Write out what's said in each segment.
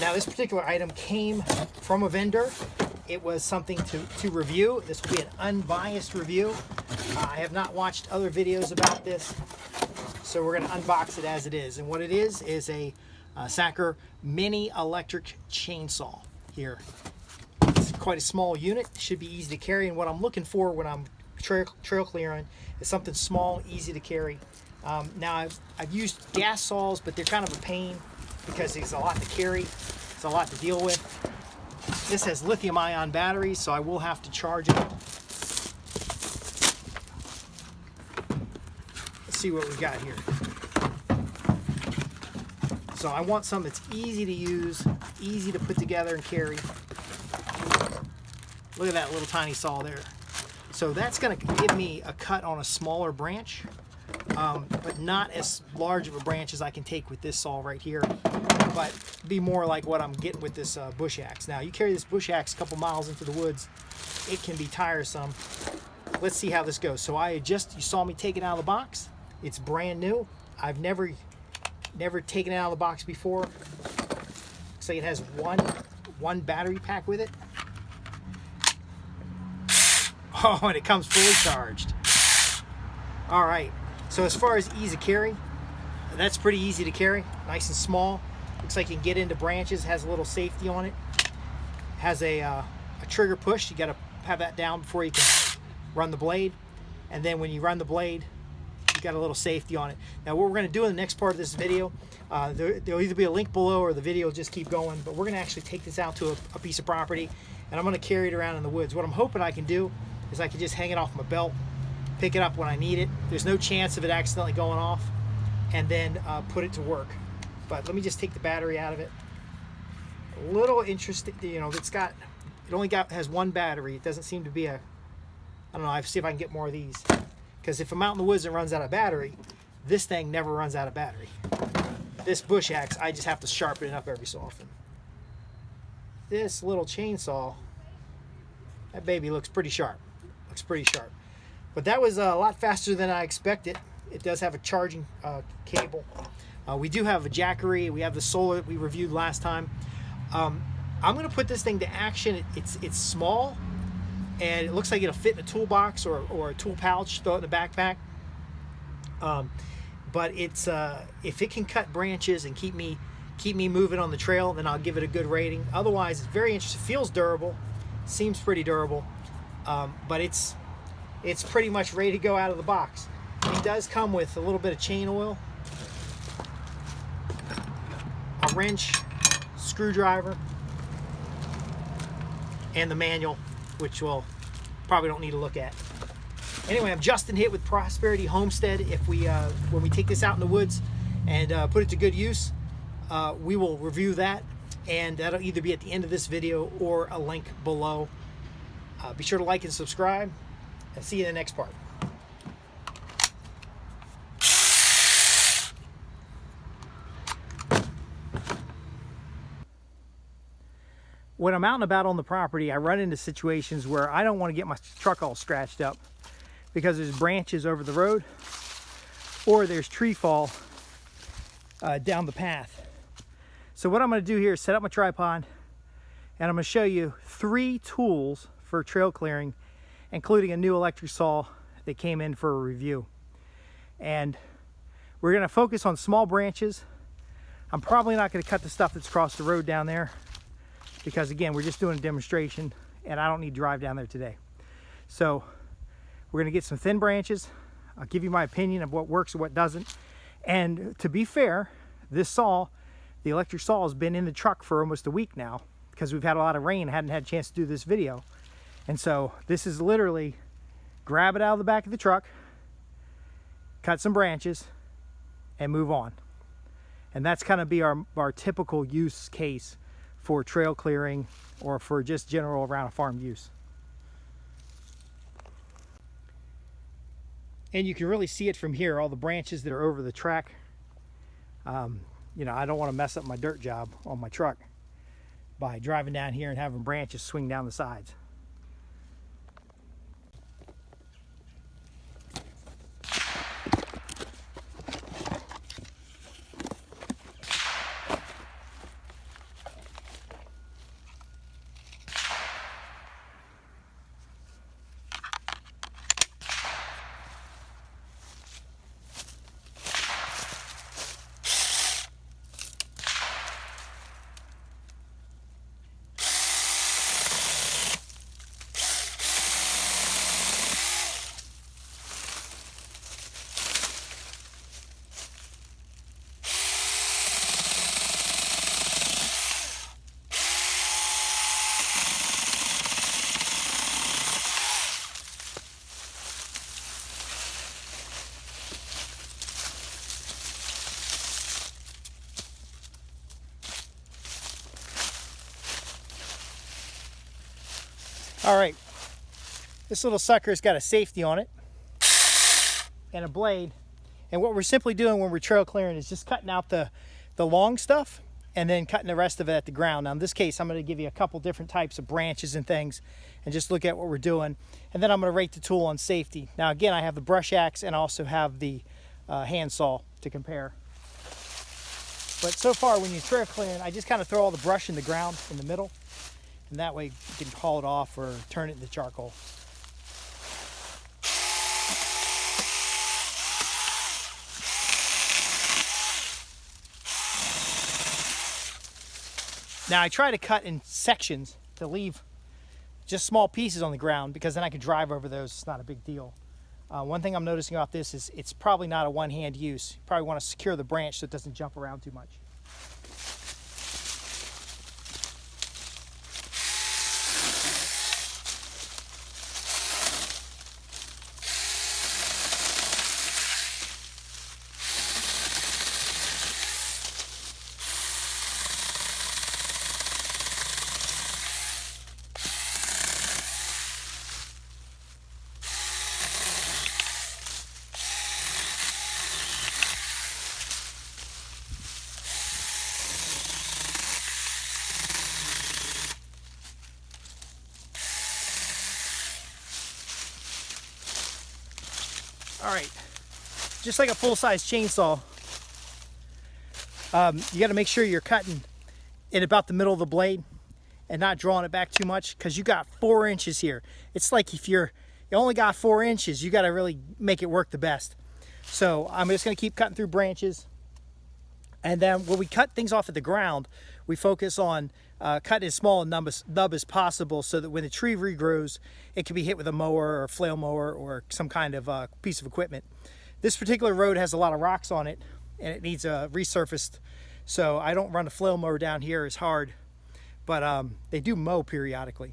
Now this particular item came from a vendor. It was something to review. This will be an unbiased review. I have not watched other videos about this, so we're going to unbox it as it is. And what it is a Sacker mini electric chainsaw here. It's quite a small unit, should be easy to carry, and what I'm looking for when I'm trail clearing is something small, easy to carry. Now I've used gas saws, but they're kind of a pain because it's a lot to carry, it's a lot to deal with. This has lithium-ion batteries, so I will have to charge it. Let's see what we got here. So I want something that's easy to use, easy to put together and carry. Look at that little tiny saw there. So that's going to give me a cut on a smaller branch, but not as large of a branch as I can take with this saw right here, but be more like what I'm getting with this bush axe. Now, you carry this bush axe a couple miles into the woods, it can be tiresome. Let's see how this goes. So you saw me take it out of the box. It's brand new. I've never taken it out of the box before. Looks like it has one battery pack with it. Oh, and it comes fully charged. All right, so as far as ease of carry, that's pretty easy to carry, nice and small. Looks like you can get into branches, has a little safety on it. Has a trigger push, you gotta have that down before you can run the blade. And then when you run the blade, you got a little safety on it. Now what we're gonna do in the next part of this video, there'll either be a link below or the video will just keep going, but we're gonna actually take this out to a piece of property and I'm gonna carry it around in the woods. What I'm hoping I can do is I can just hang it off my belt, pick it up when I need it. There's no chance of it accidentally going off, and then put it to work. But let me just take the battery out of it. A little interesting, you know, has one battery. It doesn't seem to be I don't know, I have to see if I can get more of these. Because if I'm out in the woods and it runs out of battery, this thing never runs out of battery. This bush axe, I just have to sharpen it up every so often. This little chainsaw, that baby looks pretty sharp. Looks pretty sharp. But that was a lot faster than I expected. It does have a charging cable. We do have a jackery. We have the solar that we reviewed last time. I'm going to put this thing to action. It's small, and it looks like it'll fit in a toolbox or a tool pouch, throw it in a backpack. But it's if it can cut branches and keep me moving on the trail, then I'll give it a good rating. Otherwise, it's very interesting. Feels durable, seems pretty durable, but it's pretty much ready to go out of the box. It does come with a little bit of chain oil, a wrench, screwdriver, and the manual, which we'll probably don't need to look at. Anyway, I'm Justin Hitt with Prosperity Homestead. If we when we take this out in the woods and put it to good use, we will review that, and that'll either be at the end of this video or a link below. Be sure to like and subscribe, and see you in the next part. When I'm out and about on the property, I run into situations where I don't want to get my truck all scratched up because there's branches over the road or there's tree fall down the path. So what I'm going to do here is set up my tripod, and I'm going to show you 3 tools for trail clearing, including a new electric saw that came in for a review. And we're going to focus on small branches. I'm probably not going to cut the stuff that's across the road down there because, again, we're just doing a demonstration and I don't need to drive down there today. So we're going to get some thin branches. I'll give you my opinion of what works and what doesn't. And to be fair, this saw, the electric saw, has been in the truck for almost a week now because we've had a lot of rain. I hadn't had a chance to do this video. And so this is literally grab it out of the back of the truck, cut some branches, and move on. And that's kind of be our typical use case for trail clearing or for just general around a farm use. And you can really see it from here, all the branches that are over the track. You know, I don't want to mess up my dirt job on my truck by driving down here and having branches swing down the sides. All right, this little sucker's got a safety on it and a blade. And what we're simply doing when we're trail clearing is just cutting out the long stuff and then cutting the rest of it at the ground. Now in this case, I'm going to give you a couple different types of branches and things and just look at what we're doing. And then I'm going to rate the tool on safety. Now again, I have the brush axe and I also have the hand saw to compare. But so far when you're trail clearing, I just kind of throw all the brush in the ground in the middle. And that way you can haul it off or turn it into charcoal. Now I try to cut in sections to leave just small pieces on the ground because then I can drive over those. It's not a big deal. One thing I'm noticing about this is it's probably not a one-hand use. You probably want to secure the branch so it doesn't jump around too much. All right, just like a full-size chainsaw, you got to make sure you're cutting in about the middle of the blade and not drawing it back too much because you got 4 inches here. It's like if you only got 4 inches, you got to really make it work the best. So I'm just going to keep cutting through branches. And then when we cut things off at the ground, we focus on cutting as small a nub as possible so that when the tree regrows, it can be hit with a mower or a flail mower or some kind of piece of equipment. This particular road has a lot of rocks on it and it needs resurfaced. So I don't run a flail mower down here as hard, but they do mow periodically.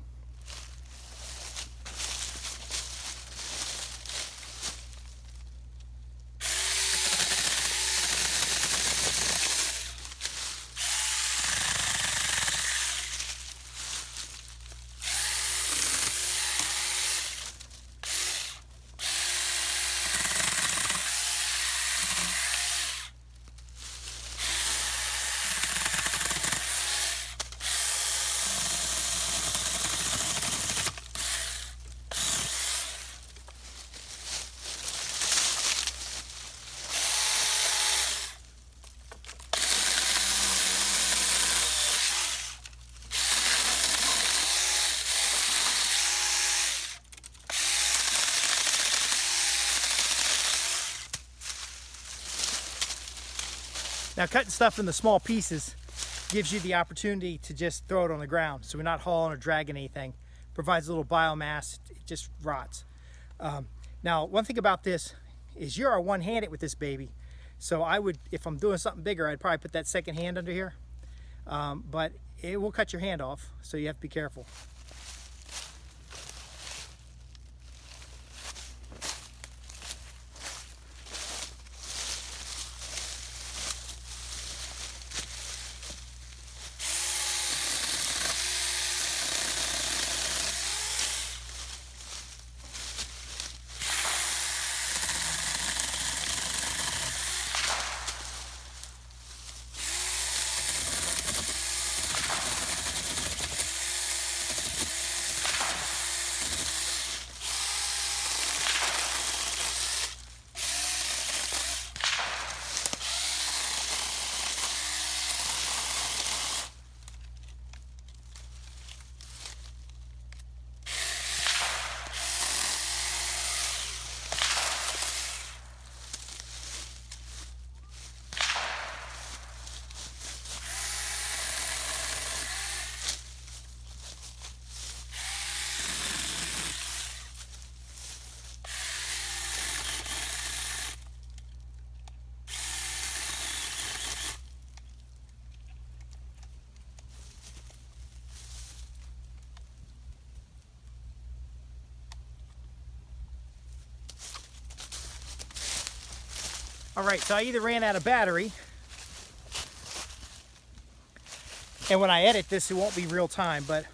Now cutting stuff into small pieces gives you the opportunity to just throw it on the ground so we're not hauling or dragging anything. Provides a little biomass, it just rots. Now one thing about this is you are one-handed with this baby. So I would, if I'm doing something bigger, I'd probably put that second hand under here. But it will cut your hand off, so you have to be careful. All right, so I either ran out of battery, and when I edit this, it won't be real time, but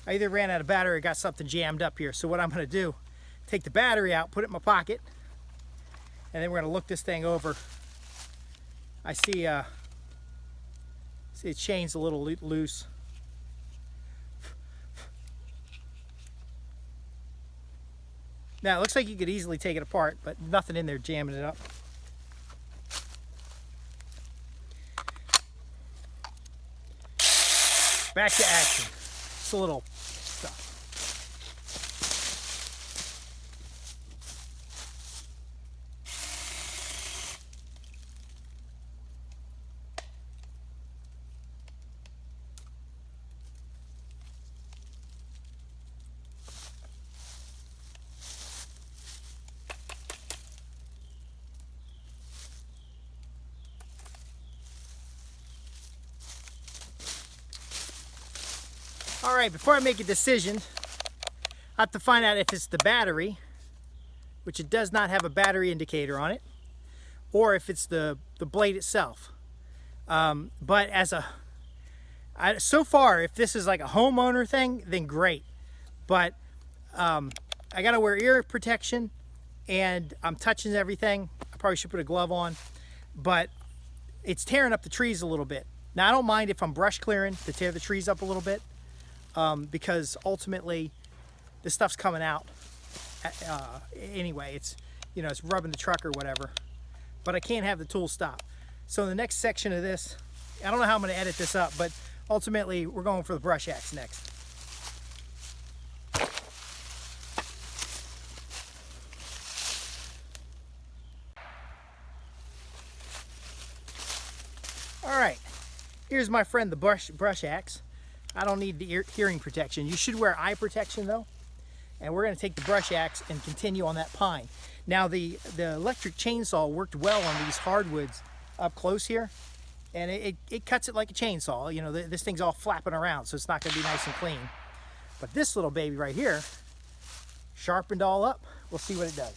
I either ran out of battery or got something jammed up here. So what I'm going to do, take the battery out, put it in my pocket, and then we're going to look this thing over. I see the chain's a little loose. Now it looks like you could easily take it apart, but nothing in there jamming it up. Back to action. Just a little stuff. All right, before I make a decision, I have to find out if it's the battery, which it does not have a battery indicator on it, or if it's the blade itself. But so far, if this is like a homeowner thing, then great. But I gotta wear ear protection, and I'm touching everything. I probably should put a glove on, but it's tearing up the trees a little bit. Now I don't mind if I'm brush clearing to tear the trees up a little bit. Because ultimately this stuff's coming out anyway. It's, you know, it's rubbing the truck or whatever, but I can't have the tool stop. So the next section of this, I don't know how I'm going to edit this up, but ultimately we're going for the brush axe next. All right, here's my friend the brush axe. I don't need the hearing protection. You should wear eye protection though. And we're going to take the brush axe and continue on that pine. Now the electric chainsaw worked well on these hardwoods up close here, and it cuts it like a chainsaw. You know, this thing's all flapping around, so it's not going to be nice and clean. But this little baby right here, sharpened all up. We'll see what it does.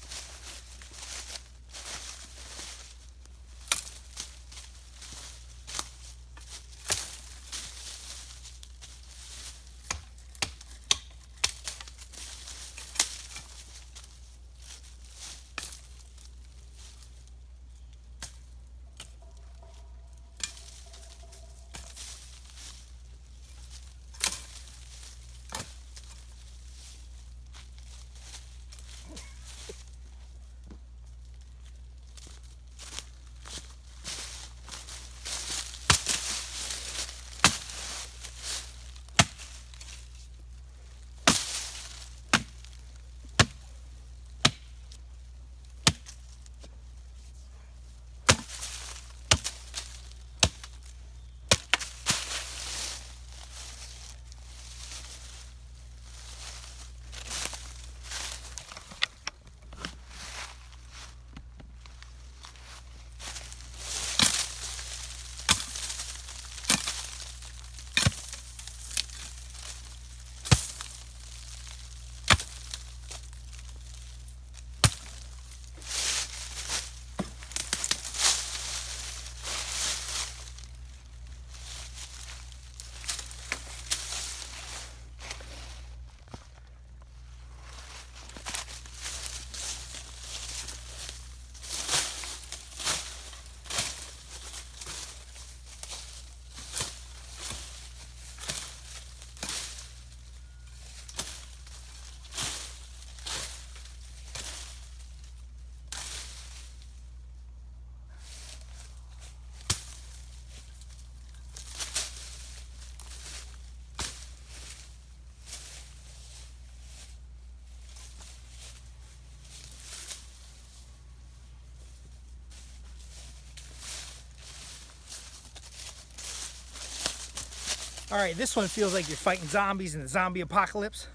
All right, this one feels like you're fighting zombies in the zombie apocalypse,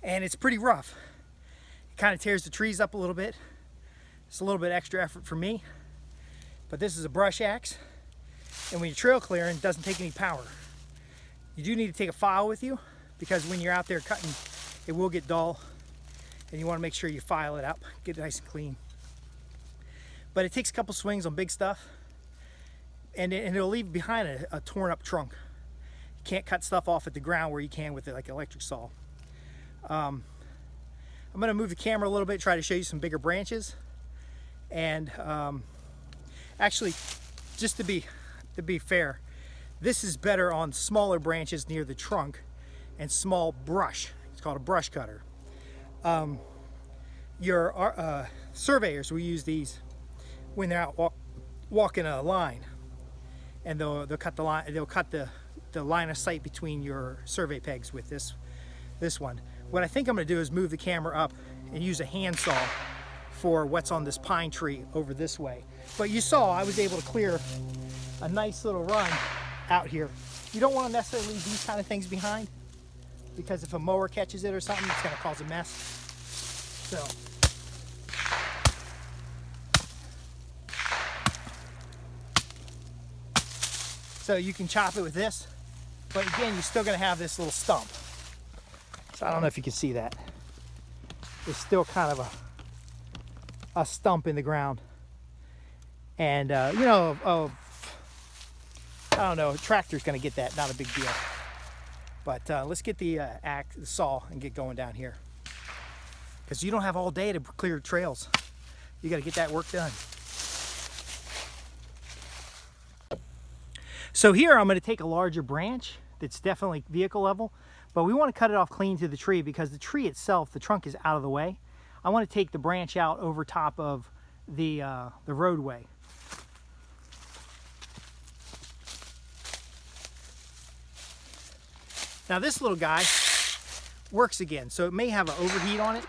and it's pretty rough. It kind of tears the trees up a little bit. It's a little bit extra effort for me, but this is a brush axe, and when you're trail clearing, it doesn't take any power. You do need to take a file with you, because when you're out there cutting, it will get dull, and you want to make sure you file it up, get it nice and clean. But it takes a couple swings on big stuff, and it'll leave behind a torn up trunk. You can't cut stuff off at the ground where you can with like an electric saw. I'm going to move the camera a little bit, try to show you some bigger branches. And actually, just to be fair, this is better on smaller branches near the trunk and small brush. It's called a brush cutter. Your surveyors will use these when they're out walking a line, and they'll cut the line. They'll cut the line of sight between your survey pegs with this one. What I think I'm going to do is move the camera up and use a handsaw for what's on this pine tree over this way. But you saw I was able to clear a nice little run out here. You don't want to necessarily leave these kind of things behind, because if a mower catches it or something, it's going to cause a mess. So you can chop it with this, but again, you're still going to have this little stump. So I don't know if you can see that. There's still kind of a stump in the ground. And, you know, I don't know, a tractor's going to get that, not a big deal. But let's get the saw and get going down here. Because you don't have all day to clear trails. You got to get that work done. So here I'm going to take a larger branch that's definitely vehicle level, but we want to cut it off clean to the tree because the tree itself, the trunk is out of the way. I want to take the branch out over top of the roadway. Now this little guy works again, so it may have an overheat on it,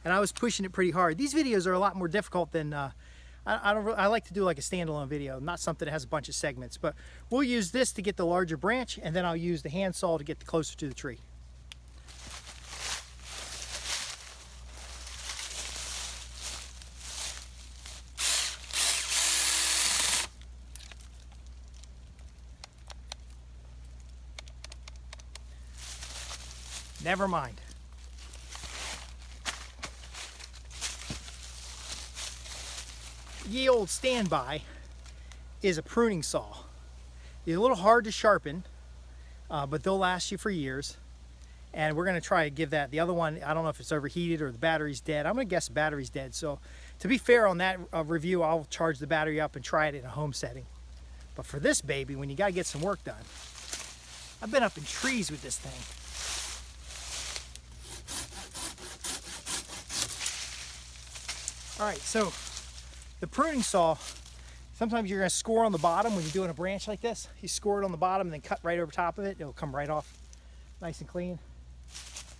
and I was pushing it pretty hard. These videos are a lot more difficult than I like to do like a standalone video, not something that has a bunch of segments. But we'll use this to get the larger branch, and then I'll use the handsaw to get closer to the tree. Never mind. Ye old standby is a pruning saw. They're a little hard to sharpen, but they'll last you for years. And we're going to try to give that. The other one, I don't know if it's overheated or the battery's dead. I'm going to guess the battery's dead. So to be fair on that review, I'll charge the battery up and try it in a home setting. But for this baby, when you got to get some work done, I've been up in trees with this thing. All right, so the pruning saw, sometimes you're going to score on the bottom when you're doing a branch like this. You score it on the bottom and then cut right over top of it. It'll come right off nice and clean.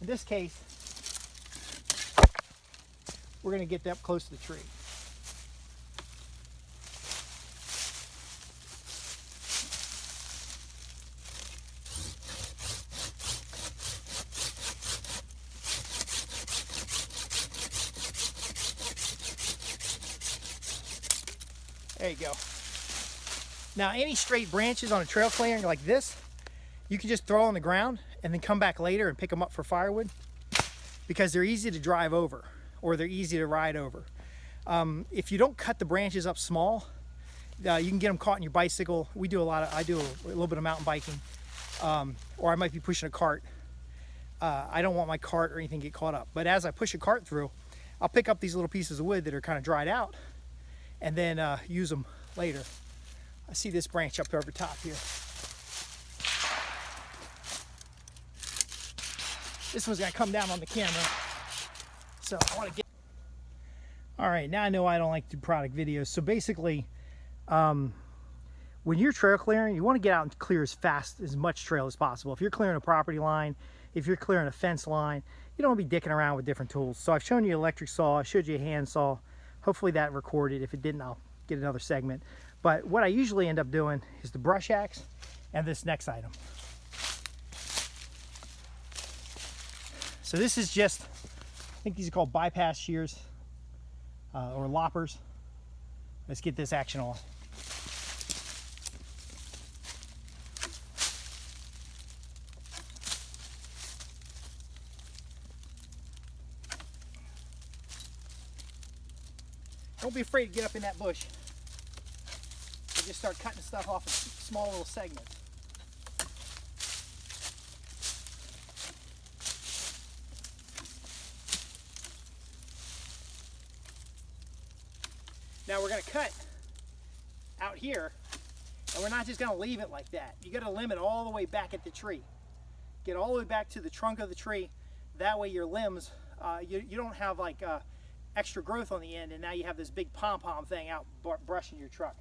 In this case, we're going to get that close to the tree. There you go. Now any straight branches on a trail clearing like this, you can just throw on the ground and then come back later and pick them up for firewood, because they're easy to drive over or they're easy to ride over. If you don't cut the branches up small, you can get them caught in your bicycle. I do a little bit of mountain biking, or I might be pushing a cart. I don't want my cart or anything to get caught up. But as I push a cart through, I'll pick up these little pieces of wood that are kind of dried out and then use them later. I see this branch up over top here. This one's gonna come down on the camera, so I want to get. All right, now I know I don't like to do product videos. So basically, when you're trail clearing, you want to get out and clear as much trail as possible. If you're clearing a property line, if you're clearing a fence line, you don't want to be dicking around with different tools. So I've shown you an electric saw, I showed you a hand saw. Hopefully that recorded. If it didn't, I'll get another segment. But what I usually end up doing is the brush axe and this next item. So this is just, I think these are called bypass shears or loppers. Let's get this action on. Don't be afraid to get up in that bush and just start cutting stuff off in small little segments. Now we're going to cut out here, and we're not just going to leave it like that. You got to limb it all the way back at the tree. Get all the way back to the trunk of the tree. That way your limbs, you don't have like extra growth on the end, and now you have this big pom-pom thing out brushing your truck.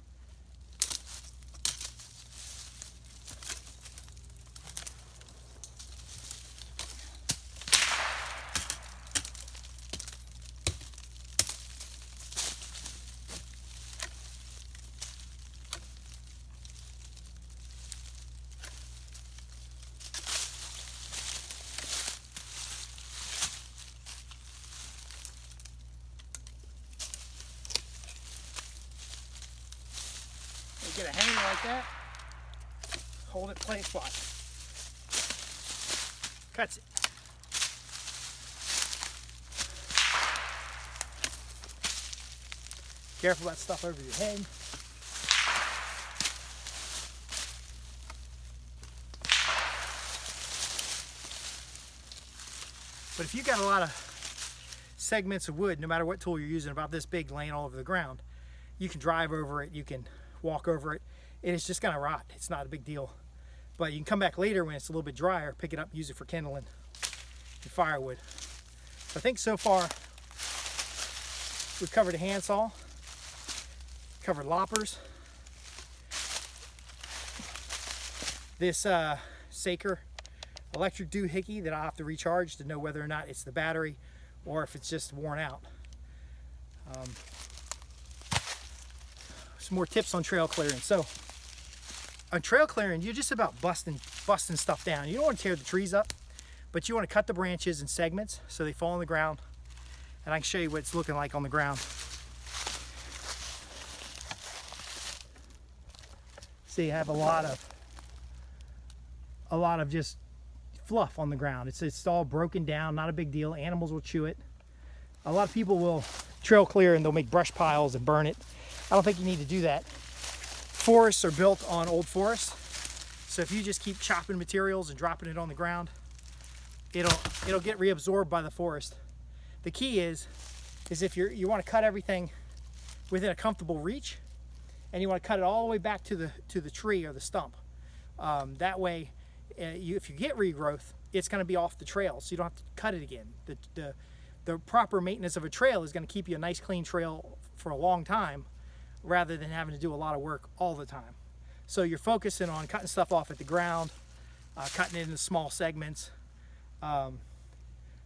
Get a hanger like that, hold it place spot, cuts it. Careful about stuff over your head. But if you got a lot of segments of wood, no matter what tool you're using, about this big, laying all over the ground, you can drive over it, you can walk over it, and it's just gonna rot. It's not a big deal. But you can come back later when it's a little bit drier, pick it up, use it for kindling and firewood. I think so far we've covered a handsaw, covered loppers, this Saker electric doohickey that I'll have to recharge to know whether or not it's the battery or if it's just worn out. Some more tips on trail clearing. So on trail clearing, you're just about busting stuff down. You don't want to tear the trees up, but you want to cut the branches in segments so they fall on the ground. And I can show you what it's looking like on the ground. See, you have a lot of just fluff on the ground. It's all broken down, not a big deal. Animals will chew it. A lot of people will trail clear and they'll make brush piles and burn it. I don't think you need to do that. Forests are built on old forests, so if you just keep chopping materials and dropping it on the ground, it'll get reabsorbed by the forest. The key is if you want to cut everything within a comfortable reach, and you want to cut it all the way back to the tree or the stump. That way, if you get regrowth, it's going to be off the trail, so you don't have to cut it again. The proper maintenance of a trail is going to keep you a nice clean trail for a long time, rather than having to do a lot of work all the time. So you're focusing on cutting stuff off at the ground, cutting it into small segments. The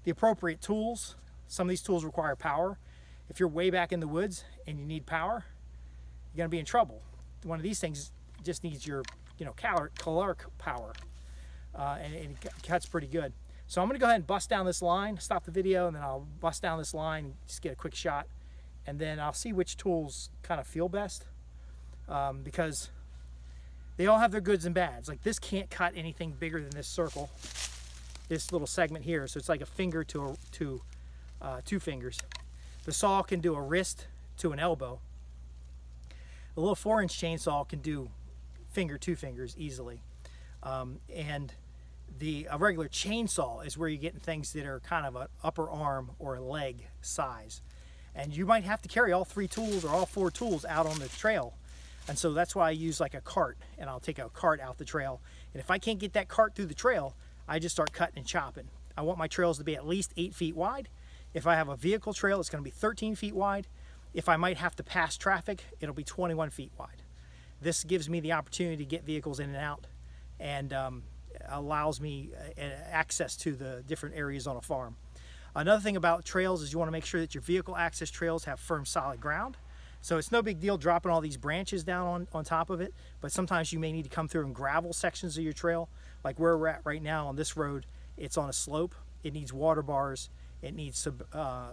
appropriate tools, some of these tools require power. If you're way back in the woods and you need power, you're gonna be in trouble. One of these things just needs your caloric power, and it cuts pretty good. So I'm gonna go ahead and bust down this line, stop the video, and then I'll bust down this line, just get a quick shot. And then I'll see which tools kind of feel best, because they all have their goods and bads. Like this can't cut anything bigger than this circle, this little segment here. So it's like a finger to 2 fingers. The saw can do a wrist to an elbow. The little 4-inch chainsaw can do 2 fingers easily. And a regular chainsaw is where you're getting things that are kind of an upper arm or a leg size. And you might have to carry all 3 tools or all 4 tools out on the trail. And so that's why I use like a cart, and I'll take a cart out the trail. And if I can't get that cart through the trail, I just start cutting and chopping. I want my trails to be at least 8 feet wide. If I have a vehicle trail, it's going to be 13 feet wide. If I might have to pass traffic, it'll be 21 feet wide. This gives me the opportunity to get vehicles in and out, and allows me access to the different areas on a farm. Another thing about trails is you want to make sure that your vehicle access trails have firm, solid ground. So it's no big deal dropping all these branches down on top of it, but sometimes you may need to come through and gravel sections of your trail. Like where we're at right now on this road, it's on a slope. It needs water bars. It needs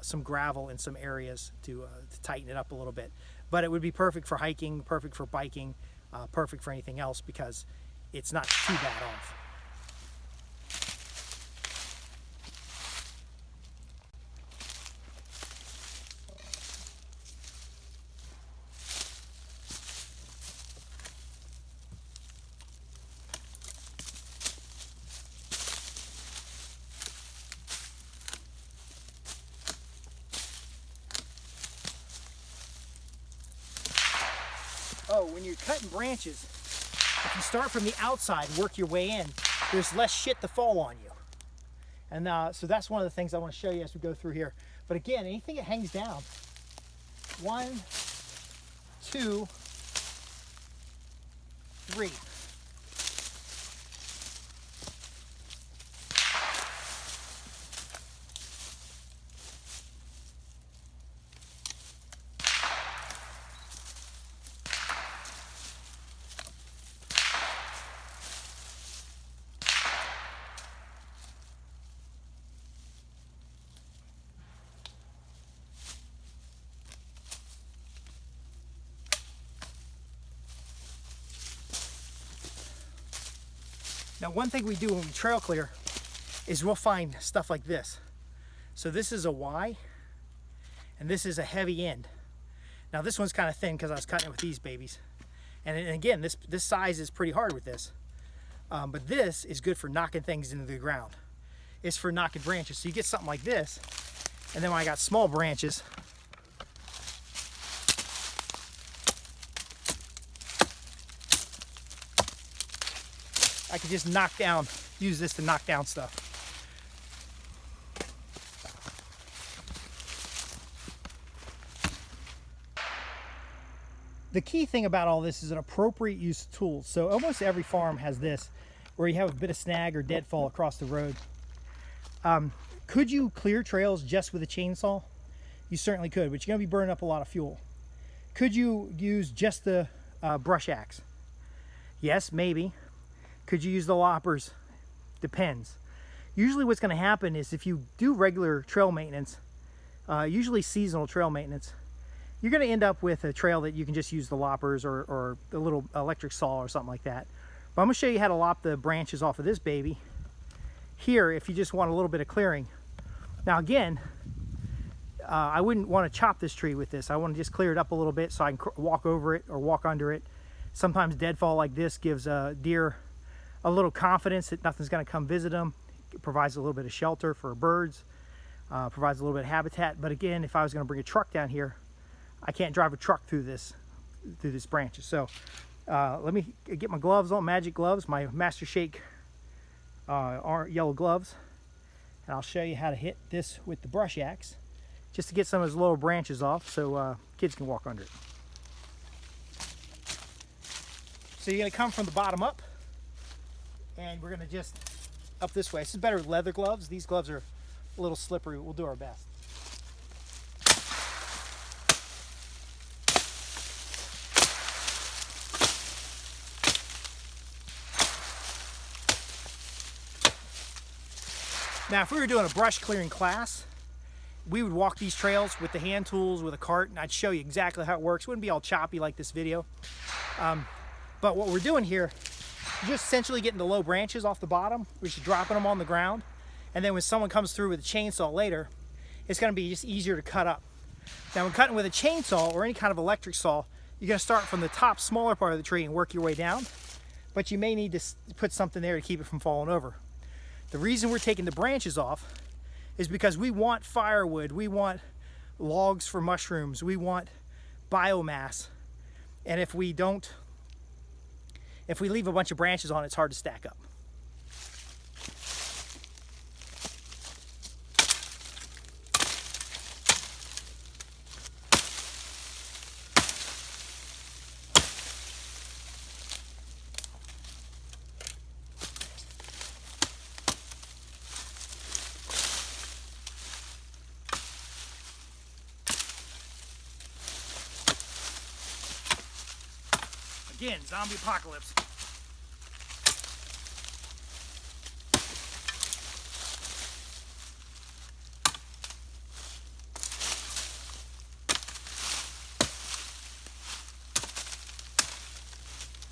some gravel in some areas to tighten it up a little bit. But it would be perfect for hiking, perfect for biking, perfect for anything else, because it's not too bad off. oh, when you're cutting branches, if you start from the outside, work your way in, there's less shit to fall on you. And so that's one of the things I want to show you as we go through here. But again, anything that hangs down, 1, 2, 3. Now, one thing we do when we trail clear is we'll find stuff like this. So this is a Y, and this is a heavy end. Now this one's kind of thin because I was cutting it with these babies. And again, this size is pretty hard with this. But this is good for knocking things into the ground. It's for knocking branches. So you get something like this, and then when I got small branches, I could just knock down, use this to knock down stuff. The key thing about all this is an appropriate use of tools. So almost every farm has this, where you have a bit of snag or deadfall across the road. Could you clear trails just with a chainsaw? You certainly could, but you're gonna be burning up a lot of fuel. Could you use just the brush axe? Yes, maybe. Could you use the loppers? Depends. Usually what's going to happen is if you do regular trail maintenance, usually seasonal trail maintenance, you're going to end up with a trail that you can just use the loppers or a little electric saw or something like that. But I'm going to show you how to lop the branches off of this baby here if you just want a little bit of clearing. Now again, I wouldn't want to chop this tree with this. I want to just clear it up a little bit so I can walk over it or walk under it. Sometimes deadfall like this gives deer a little confidence that nothing's going to come visit them. It provides a little bit of shelter for birds, provides a little bit of habitat. But again, if I was going to bring a truck down here, I can't drive a truck through this branches. So let me get my gloves on, magic gloves, my Master Shake yellow gloves, and I'll show you how to hit this with the brush axe, just to get some of those lower branches off so kids can walk under it. So you're going to come from the bottom up, and we're going to just up this way. This is better with leather gloves. These gloves are a little slippery. We'll do our best. Now, if we were doing a brush clearing class, we would walk these trails with the hand tools, with a cart, and I'd show you exactly how it works. It wouldn't be all choppy like this video. But what we're doing here, you're just essentially getting the low branches off the bottom. We're just dropping them on the ground. And then when someone comes through with a chainsaw later, it's going to be just easier to cut up. Now, when cutting with a chainsaw or any kind of electric saw, you're going to start from the top, smaller part of the tree and work your way down. But you may need to put something there to keep it from falling over. The reason we're taking the branches off is because we want firewood, we want logs for mushrooms, we want biomass. And if we leave a bunch of branches on, it's hard to stack up. Again, zombie apocalypse.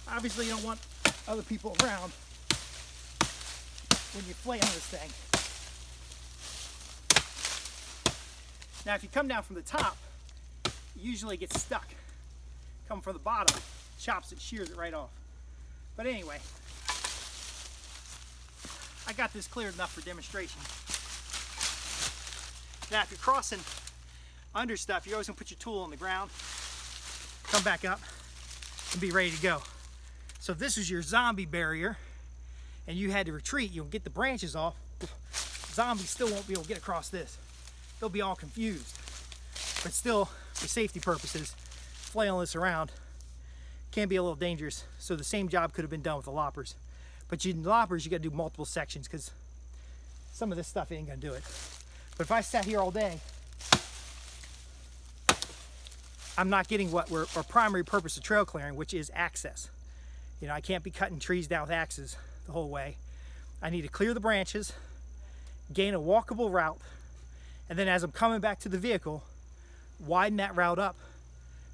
Obviously, you don't want other people around when you're flaying this thing. Now, if you come down from the top, it usually gets stuck. Come from the bottom, chops it, shears it right off. But anyway, I got this cleared enough for demonstration. Now, if you're crossing under stuff, you're always gonna put your tool on the ground, come back up, and be ready to go. So if this was your zombie barrier and you had to retreat, you'll get the branches off, zombies still won't be able to get across this. They'll be all confused. But still, for safety purposes, flailing this around can be a little dangerous. So the same job could have been done with the loppers. But in loppers, you got to do multiple sections because some of this stuff ain't gonna do it. But if I sat here all day, I'm not getting what our primary purpose of trail clearing, which is access. You know, I can't be cutting trees down with axes the whole way. I need to clear the branches, gain a walkable route, and then as I'm coming back to the vehicle, widen that route up,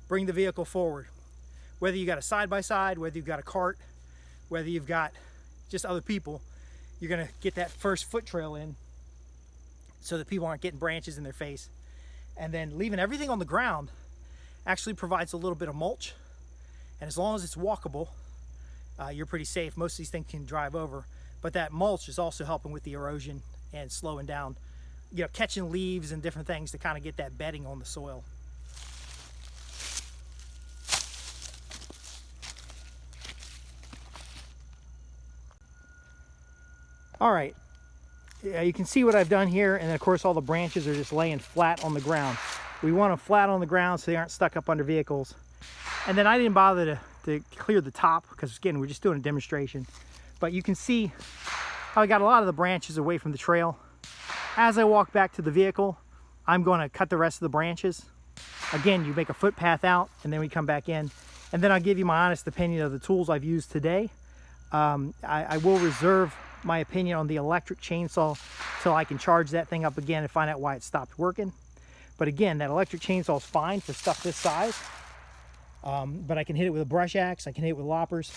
bring the vehicle forward. Whether you got a side-by-side, whether you've got a cart, whether you've got just other people, you're gonna get that first foot trail in so that people aren't getting branches in their face. And then leaving everything on the ground actually provides a little bit of mulch. And as long as it's walkable, you're pretty safe. Most of these things can drive over, but that mulch is also helping with the erosion and slowing down, you know, catching leaves and different things to kind of get that bedding on the soil. All right, you can see what I've done here, and then of course all the branches are just laying flat on the ground. We want them flat on the ground so they aren't stuck up under vehicles. And then I didn't bother to clear the top because again, we're just doing a demonstration. But you can see how I got a lot of the branches away from the trail. As I walk back to the vehicle, I'm going to cut the rest of the branches. Again, you make a footpath out and then we come back in. And then I'll give you my honest opinion of the tools I've used today. I will reserve my opinion on the electric chainsaw till I can charge that thing up again and find out why it stopped working. But again, that electric chainsaw is fine for stuff this size. But I can hit it with a brush axe, I can hit it with loppers,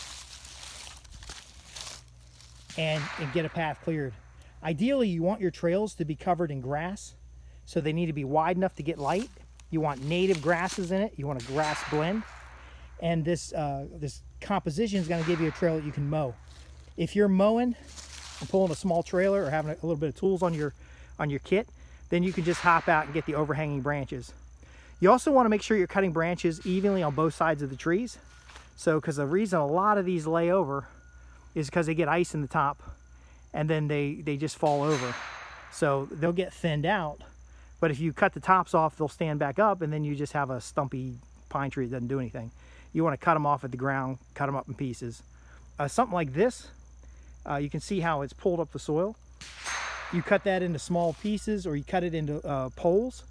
and get a path cleared. Ideally, you want your trails to be covered in grass, so they need to be wide enough to get light. You want native grasses in it, you want a grass blend, and this composition is going to give you a trail that you can mow. If you're mowing and pulling a small trailer or having a little bit of tools on your kit, then you can just hop out and get the overhanging branches. You also want to make sure you're cutting branches evenly on both sides of the trees. So, because the reason a lot of these lay over is because they get ice in the top and then they just fall over. So they'll get thinned out, but if you cut the tops off, they'll stand back up and then you just have a stumpy pine tree that doesn't do anything. You want to cut them off at the ground, cut them up in pieces. Something like this, you can see how it's pulled up the soil. You cut that into small pieces or you cut it into poles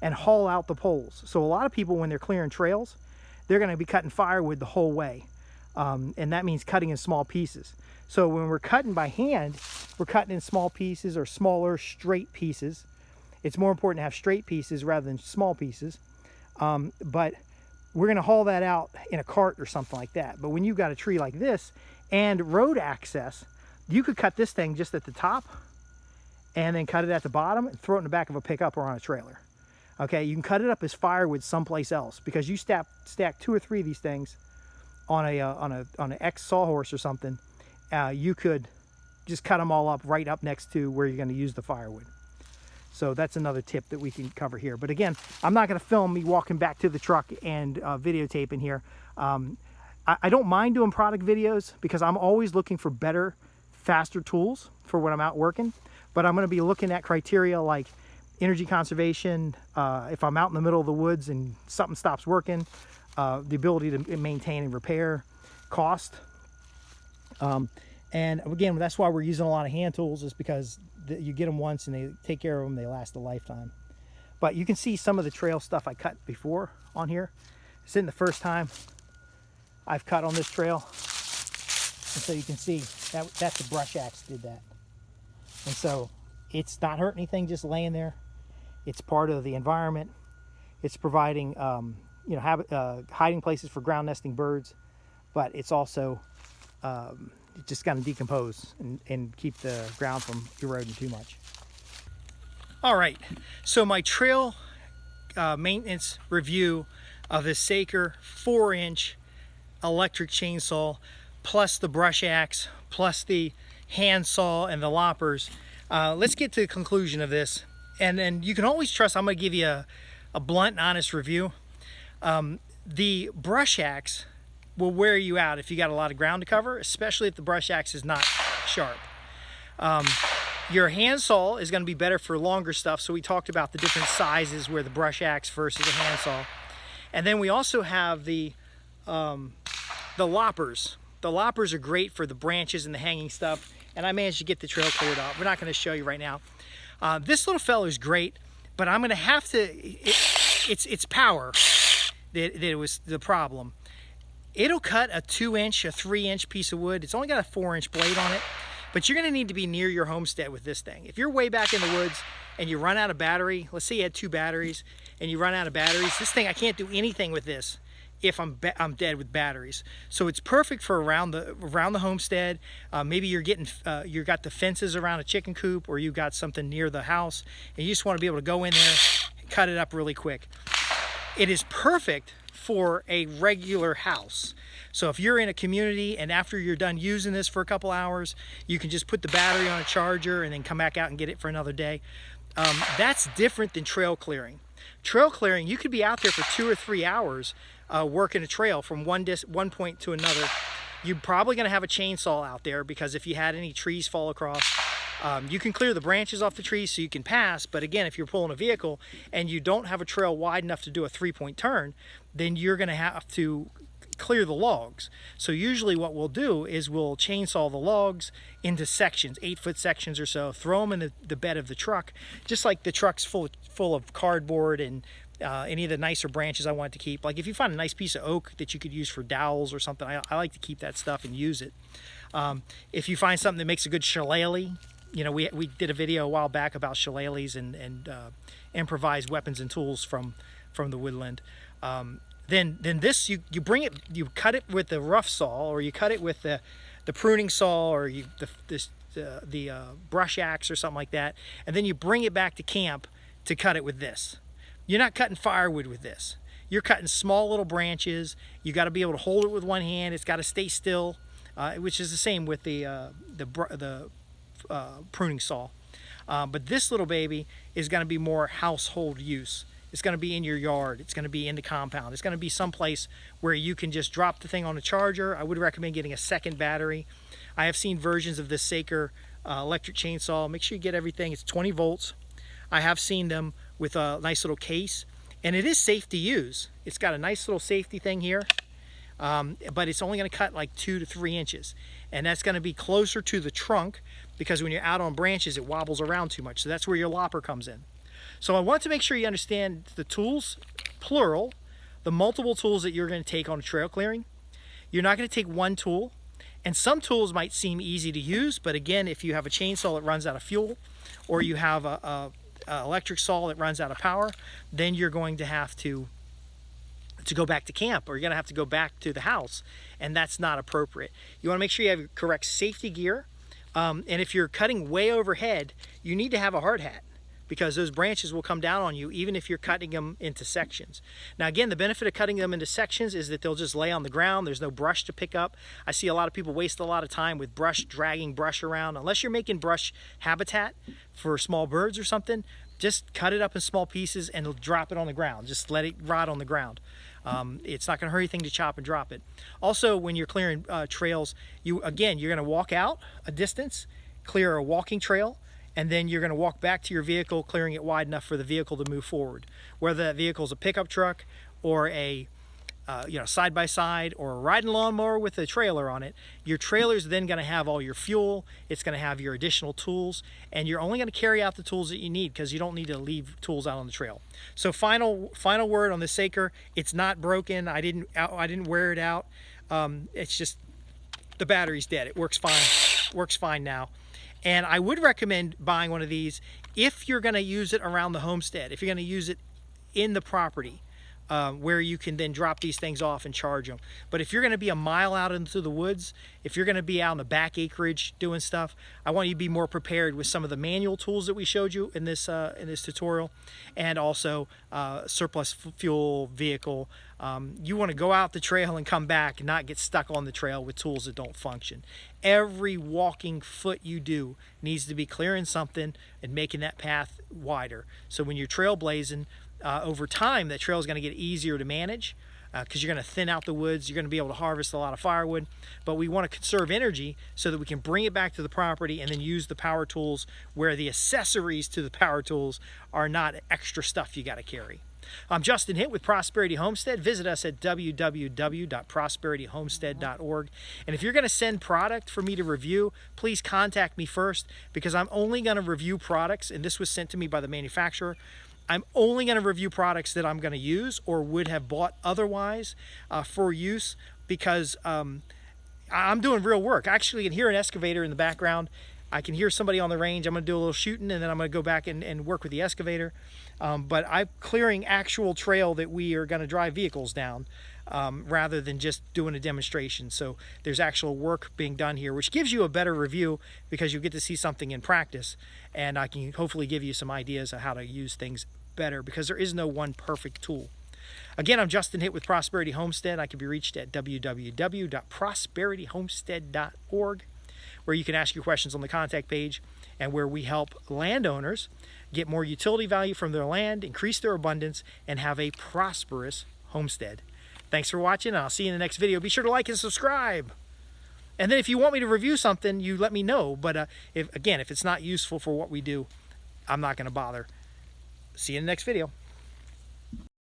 and haul out the poles. So a lot of people, when they're clearing trails, they're going to be cutting firewood the whole way. And that means cutting in small pieces. So when we're cutting by hand, we're cutting in small pieces or smaller straight pieces. It's more important to have straight pieces rather than small pieces. But we're going to haul that out in a cart or something like that. But when you've got a tree like this and road access, you could cut this thing just at the top and then cut it at the bottom and throw it in the back of a pickup or on a trailer. Okay, you can cut it up as firewood someplace else, because you stack 2 or 3 of these things on an X sawhorse or something. You could just cut them all up right up next to where you're going to use the firewood. So that's another tip that we can cover here. But again, I'm not going to film me walking back to the truck and videotaping here. I don't mind doing product videos because I'm always looking for better, faster tools for when I'm out working. But I'm going to be looking at criteria like energy conservation, if I'm out in the middle of the woods and something stops working, the ability to maintain and repair, cost. And again, that's why we're using a lot of hand tools, is because you get them once and they take care of them, they last a lifetime. But you can see some of the trail stuff I cut before on here. This isn't the first time I've cut on this trail. And so you can see that's the brush axe did that. And so it's not hurting anything just laying there. It's part of the environment. It's providing hiding places for ground nesting birds, but it's also just going to decompose and keep the ground from eroding too much. All right, so my trail maintenance review of this Saker 4-inch electric chainsaw, plus the brush axe, plus the hand saw and the loppers. Let's get to the conclusion of this. And then you can always trust I'm going to give you a blunt and honest review. The brush axe will wear you out if you got a lot of ground to cover, especially if the brush axe is not sharp. Your handsaw is going to be better for longer stuff. So we talked about the different sizes where the brush axe versus a handsaw. And then we also have the loppers. The loppers are great for the branches and the hanging stuff. And I managed to get the trail cleared up. We're not going to show you right now. This little fella is great, but I'm going to have to, it's power that was the problem. It'll cut a 2-inch, a 3-inch piece of wood. It's only got a 4-inch blade on it. But you're going to need to be near your homestead with this thing. If you're way back in the woods and you run out of battery, let's say you had 2 batteries and you run out of batteries, this thing, I can't do anything with this if I'm dead with batteries. So it's perfect for around the homestead. Maybe you're getting you got the fences around a chicken coop, or you got something near the house and you just want to be able to go in there and cut it up really quick. It is perfect for a regular house. So if you're in a community and after you're done using this for a couple hours, you can just put the battery on a charger and then come back out and get it for another day. That's different than trail clearing. Trail clearing, you could be out there for 2 or 3 hours working a trail from one point to another. You're probably going to have a chainsaw out there, because if you had any trees fall across, you can clear the branches off the trees so you can pass. But again, if you're pulling a vehicle and you don't have a trail wide enough to do a 3-point turn, then you're going to have to clear the logs. So usually what we'll do is we'll chainsaw the logs into sections, 8-foot sections or so, throw them in the bed of the truck, just like the truck's full of cardboard and any of the nicer branches I want to keep. Like if you find a nice piece of oak that you could use for dowels or something, I like to keep that stuff and use it. If you find something that makes a good shillelagh, you know, we did a video a while back about shillelaghs and improvised weapons and tools from the woodland. Then this, you bring it, you cut it with the rough saw, or you cut it with the pruning saw, or the brush axe or something like that, and then you bring it back to camp to cut it with this. You're not cutting firewood with this. You're cutting small little branches. You got to be able to hold it with one hand. It's got to stay still, which is the same with the pruning saw. But this little baby is going to be more household use. It's going to be in your yard. It's going to be in the compound. It's going to be someplace where you can just drop the thing on a charger. I would recommend getting a second battery. I have seen versions of this Saker electric chainsaw. Make sure you get everything. It's 20 volts. I have seen them with a nice little case, and it is safe to use. It's got a nice little safety thing here, but it's only going to cut like 2 to 3 inches, and that's going to be closer to the trunk, because when you're out on branches it wobbles around too much. So that's where your lopper comes in. So I want to make sure you understand the tools, plural, the multiple tools that you're going to take on trail clearing. You're not going to take one tool, and some tools might seem easy to use, but again, if you have a chainsaw that runs out of fuel, or you have a electric saw that runs out of power, then you're going to have to go back to camp, or you're going to have to go back to the house, and that's not appropriate. You want to make sure you have your correct safety gear, and if you're cutting way overhead, you need to have a hard hat, because those branches will come down on you even if you're cutting them into sections. Now again, the benefit of cutting them into sections is that they'll just lay on the ground. There's no brush to pick up. I see a lot of people waste a lot of time with dragging brush around. Unless you're making brush habitat for small birds or something, just cut it up in small pieces and drop it on the ground. Just let it rot on the ground. It's not going to hurt anything to chop and drop it. Also, when you're clearing trails, you're going to walk out a distance, clear a walking trail, and then you're going to walk back to your vehicle, clearing it wide enough for the vehicle to move forward. Whether that vehicle is a pickup truck or a side-by-side or a riding lawnmower with a trailer on it, your trailer's then going to have all your fuel, it's going to have your additional tools, and you're only going to carry out the tools that you need, because you don't need to leave tools out on the trail. So final word on the Saker, it's not broken. I didn't wear it out. It's just the battery's dead. It works fine now. And I would recommend buying one of these if you're going to use it around the homestead, if you're going to use it in the property, where you can then drop these things off and charge them. But if you're going to be a mile out into the woods, if you're going to be out in the back acreage doing stuff, I want you to be more prepared with some of the manual tools that we showed you in this tutorial, and also surplus fuel vehicle. You want to go out the trail and come back and not get stuck on the trail with tools that don't function. Every walking foot you do needs to be clearing something and making that path wider. So when you're trailblazing, over time, that trail is going to get easier to manage, because you're going to thin out the woods. You're going to be able to harvest a lot of firewood, but we want to conserve energy so that we can bring it back to the property and then use the power tools where the accessories to the power tools are not extra stuff you got to carry. I'm Justin Hitt with Prosperity Homestead. Visit us at www.prosperityhomestead.org. And if you're going to send product for me to review, please contact me first, because I'm only going to review products, and this was sent to me by the manufacturer. I'm only going to review products that I'm going to use or would have bought otherwise for use, because I'm doing real work. I actually can hear an excavator in the background. I can hear somebody on the range. I'm going to do a little shooting, and then I'm going to go back and work with the excavator. But I'm clearing actual trail that we are going to drive vehicles down, rather than just doing a demonstration. So there's actual work being done here, which gives you a better review because you get to see something in practice. And I can hopefully give you some ideas of how to use things better, because there is no one perfect tool. Again, I'm Justin Hitt with Prosperity Homestead. I can be reached at www.prosperityhomestead.org, where you can ask your questions on the contact page, and where we help landowners get more utility value from their land, increase their abundance, and have a prosperous homestead. Thanks for watching, and I'll see you in the next video. Be sure to like and subscribe. And then if you want me to review something, you let me know. But if it's not useful for what we do, I'm not going to bother. See you in the next video.